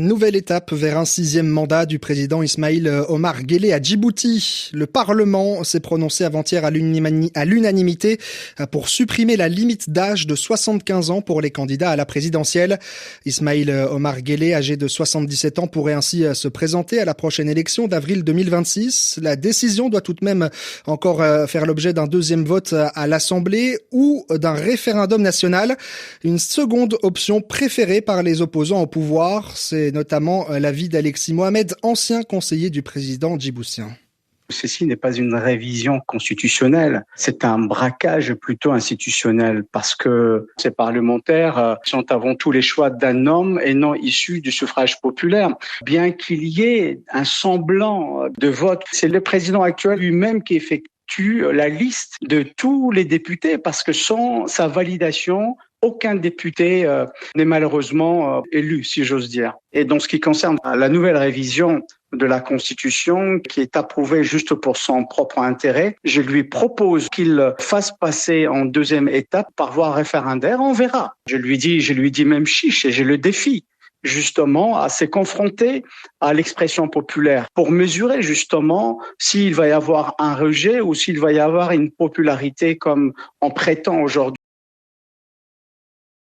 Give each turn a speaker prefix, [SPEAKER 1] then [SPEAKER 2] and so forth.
[SPEAKER 1] Nouvelle étape vers un 6e mandat du président Ismaïl Omar Guelleh à Djibouti. Le Parlement s'est prononcé avant-hier à l'unanimité pour supprimer la limite d'âge de 75 ans pour les candidats à la présidentielle. Ismaïl Omar Guelleh, âgé de 77 ans, pourrait ainsi se présenter à la prochaine élection d'avril 2026. La décision doit tout de même encore faire l'objet d'un deuxième vote à l'Assemblée ou d'un référendum national. Une seconde option préférée par les opposants au pouvoir, c'est notamment l'avis d'Alexis Mohamed, ancien conseiller du président djiboutien.
[SPEAKER 2] Ceci n'est pas une révision constitutionnelle, c'est un braquage plutôt institutionnel parce que ces parlementaires sont avant tout les choix d'un homme et non issus du suffrage populaire. Bien qu'il y ait un semblant de vote, c'est le président actuel lui-même qui effectue la liste de tous les députés parce que sans sa validation, aucun député n'est malheureusement élu, si j'ose dire. Et dans ce qui concerne la nouvelle révision de la Constitution, qui est approuvée juste pour son propre intérêt, je lui propose qu'il fasse passer en deuxième étape par voie référendaire. On verra. Je lui dis même chiche et je le défie justement à se confronter à l'expression populaire pour mesurer justement s'il va y avoir un rejet ou s'il va y avoir une popularité comme on prétend aujourd'hui.